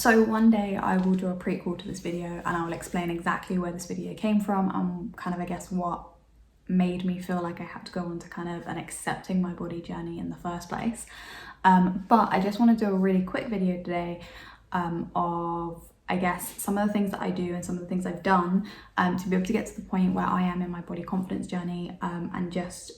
So one day I will do a prequel to this video and I will explain exactly where this video came from and kind of, I guess, what made me feel like I had to go on to kind of an accepting my body journey in the first place. But I just want to do a really quick video today of, I guess, some of the things that I do and some of the things I've done to be able to get to the point where I am in my body confidence journey, and just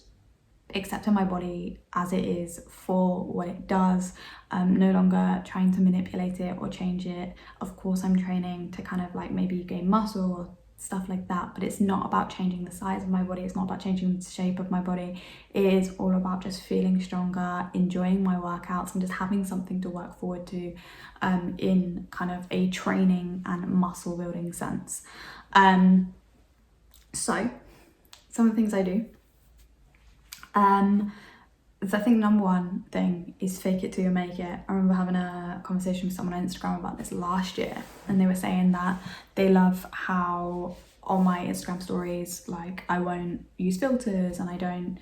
accepting my body as it is for what it does, no longer trying to manipulate it or change it. Of course, I'm training to kind of like maybe gain muscle or stuff like that, but it's not about changing the size of my body, it's not about changing the shape of my body. It is all about just feeling stronger, enjoying my workouts, and just having something to work forward to in kind of a training and muscle building sense. So some of the things I do, I think number one thing is fake it till you make it. I remember having a conversation with someone on Instagram about this last year, and they were saying that they love how on my Instagram stories, like, I won't use filters and I don't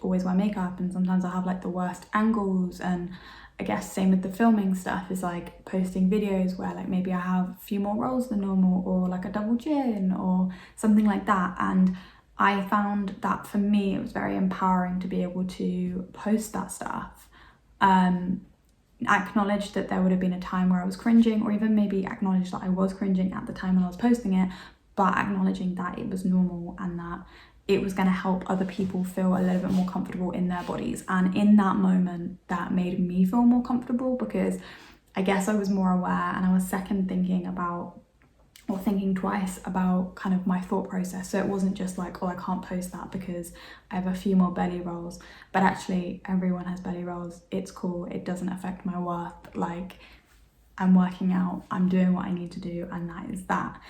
always wear makeup, and sometimes I have like the worst angles. And I guess same with the filming stuff, is like posting videos where like maybe I have a few more rolls than normal, or like a double chin or something like that. And I found that for me it was very empowering to be able to post that stuff, acknowledge that there would have been a time where I was cringing, or even maybe acknowledge that I was cringing at the time when I was posting it, but acknowledging that it was normal and that it was going to help other people feel a little bit more comfortable in their bodies. And in that moment, that made me feel more comfortable, because I guess I was more aware and I was second thinking about, or thinking twice about, kind of my thought process. So it wasn't just like, oh, I can't post that because I have a few more belly rolls, but actually everyone has belly rolls, it's cool, it doesn't affect my worth, like, I'm working out, I'm doing what I need to do, and that is that.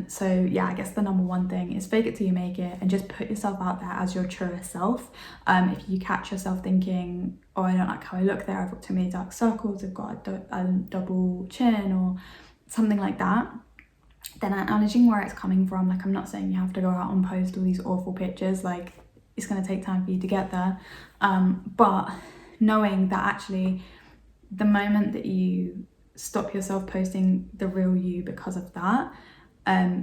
So yeah, I guess the number one thing is fake it till you make it, and just put yourself out there as your truest self. If you catch yourself thinking, oh, I don't like how I look there, I've got too many dark circles, I've got a double chin or something like that, then acknowledging where it's coming from. Like, I'm not saying you have to go out and post all these awful pictures, like, it's going to take time for you to get there, but knowing that actually the moment that you stop yourself posting the real you because of that,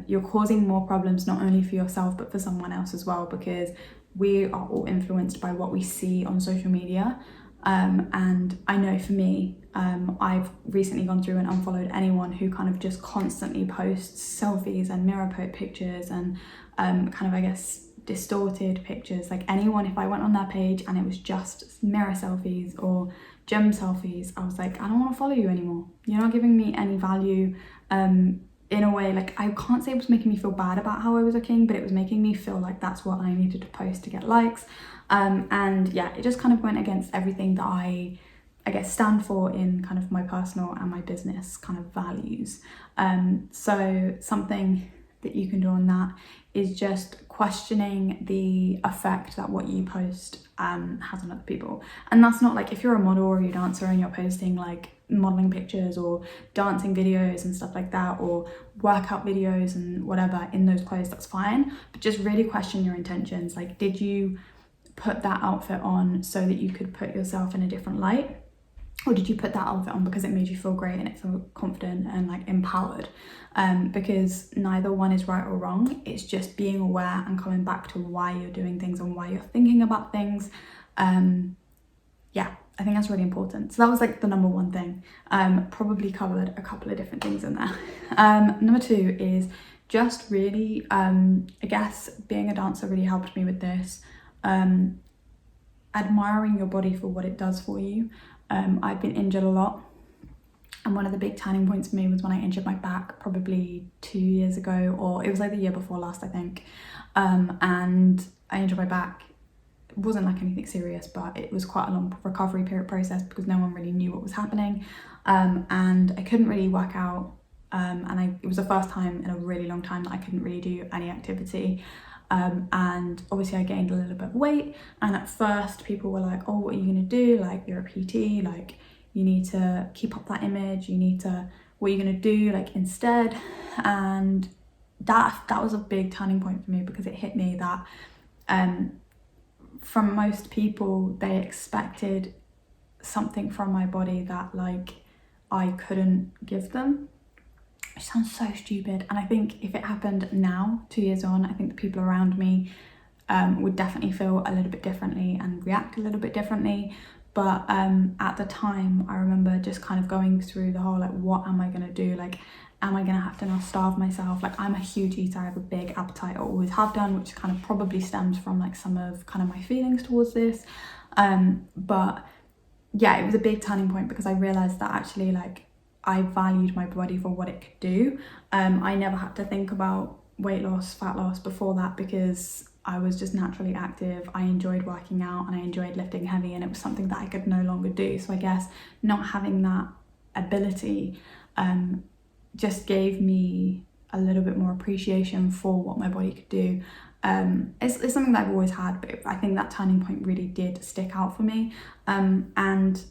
you're causing more problems, not only for yourself but for someone else as well, because we are all influenced by what we see on social media. And I know for me, I've recently gone through and unfollowed anyone who kind of just constantly posts selfies and mirror pictures and kind of, I guess, distorted pictures. Like, anyone, if I went on their page and it was just mirror selfies or gym selfies, I was like, I don't want to follow you anymore. You're not giving me any value. In a way, like, I can't say it was making me feel bad about how I was looking, but it was making me feel like that's what I needed to post to get likes. And yeah, it just kind of went against everything that I guess stand for in kind of my personal and my business kind of values. So something that you can do on that is just questioning the effect that what you post has on other people. And that's not like, if you're a model or you're a dancer and you're posting like modeling pictures or dancing videos and stuff like that, or workout videos and whatever in those clothes, that's fine, but just really question your intentions. Like, did you put that outfit on so that you could put yourself in a different light, or did you put that outfit on because it made you feel great and it felt confident and like empowered? Because neither one is right or wrong. It's just being aware and coming back to why you're doing things and why you're thinking about things. Yeah, I think that's really important. So that was like the number one thing. Probably covered a couple of different things in there. Number two is just really, I guess being a dancer really helped me with this. Admiring your body for what it does for you. I've been injured a lot, and one of the big turning points for me was when I injured my back probably 2 years ago, or it was like the year before last, I think. And I injured my back. It wasn't like anything serious, but it was quite a long recovery period process because no one really knew what was happening, and I couldn't really work out, and it was the first time in a really long time that I couldn't really do any activity. And obviously I gained a little bit of weight, and at first people were like, oh, what are you gonna do? Like, you're a PT, like, you need to keep up that image, what are you gonna do like instead? And that was a big turning point for me, because it hit me that from most people, they expected something from my body that, like, I couldn't give them, which sounds so stupid. And I think if it happened now, 2 years on, I think the people around me would definitely feel a little bit differently and react a little bit differently. But at the time, I remember just kind of going through the whole, like, what am I gonna do? Like, am I gonna have to now starve myself? Like, I'm a huge eater, I have a big appetite, I always have done, which kind of probably stems from like some of kind of my feelings towards this. But yeah, it was a big turning point because I realized that actually, like, I valued my body for what it could do. I never had to think about weight loss, fat loss before that because I was just naturally active. I enjoyed working out and I enjoyed lifting heavy, and it was something that I could no longer do. So I guess not having that ability just gave me a little bit more appreciation for what my body could do. It's something that I've always had, but I think that turning point really did stick out for me. And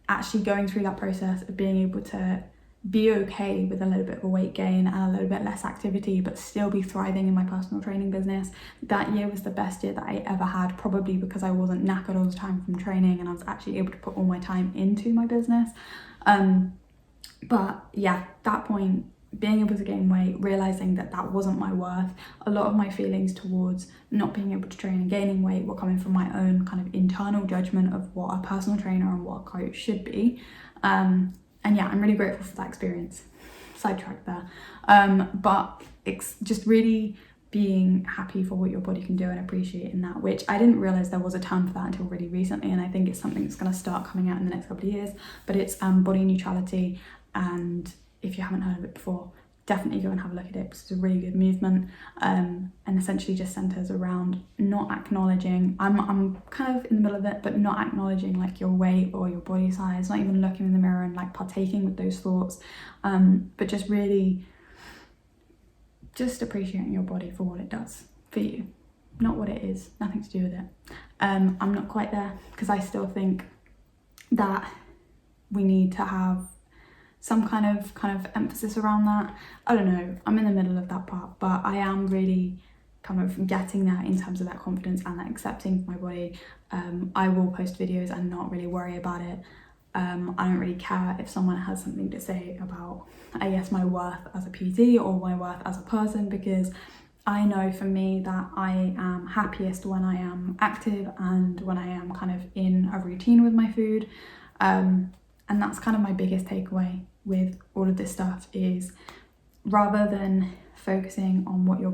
actually going through that process of being able to be okay with a little bit of a weight gain and a little bit less activity, but still be thriving in my personal training business. That year was the best year that I ever had, probably because I wasn't knackered all the time from training and I was actually able to put all my time into my business. But yeah, that point, being able to gain weight, realizing that that wasn't my worth. A lot of my feelings towards not being able to train and gaining weight were coming from my own kind of internal judgment of what a personal trainer and what a coach should be. And yeah, I'm really grateful for that experience. Sidetrack there. But it's just really being happy for what your body can do and appreciating that, which I didn't realize there was a term for that until really recently, and I think it's something that's going to start coming out in the next couple of years. But it's body neutrality, and if you haven't heard of it before, definitely go and have a look at it because it's a really good movement, and essentially just centers around not acknowledging, I'm kind of in the middle of it, but not acknowledging like your weight or your body size, not even looking in the mirror and like partaking with those thoughts, but just really just appreciating your body for what it does for you, not what it is, nothing to do with it. I'm not quite there because I still think that we need to have some kind of emphasis around that. I don't know, I'm in the middle of that part, but I am really kind of getting that in terms of that confidence and that accepting my body. I will post videos and not really worry about it. I don't really care if someone has something to say about, I guess, my worth as a PT or my worth as a person, because I know for me that I am happiest when I am active and when I am kind of in a routine with my food. And that's kind of my biggest takeaway with all of this stuff, is rather than focusing on what you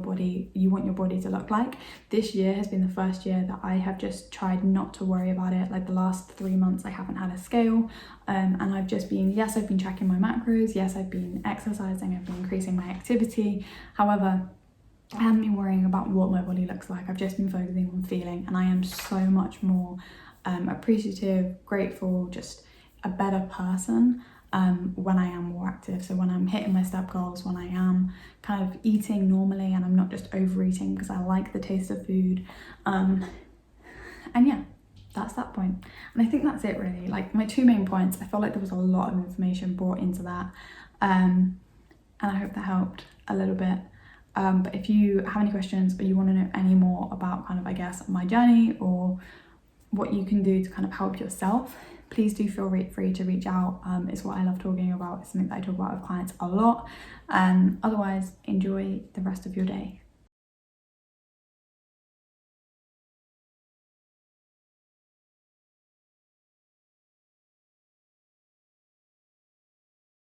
want your body to look like, this year has been the first year that I have just tried not to worry about it. Like the last 3 months I haven't had a scale, and I've just been, yes, I've been tracking my macros, yes, I've been exercising, I've been increasing my activity. However, I haven't been worrying about what my body looks like. I've just been focusing on feeling, and I am so much more appreciative, grateful, just a better person when I am more active. So when I'm hitting my step goals, when I am kind of eating normally and I'm not just overeating because I like the taste of food. And yeah, that's that point. And I think that's it really. Like my 2 main points, I felt like there was a lot of information brought into that. And I hope that helped a little bit. But if you have any questions or you want to know any more about kind of, I guess, my journey or what you can do to kind of help yourself, please do feel free to reach out. It's what I love talking about. It's something that I talk about with clients a lot. Otherwise, enjoy the rest of your day.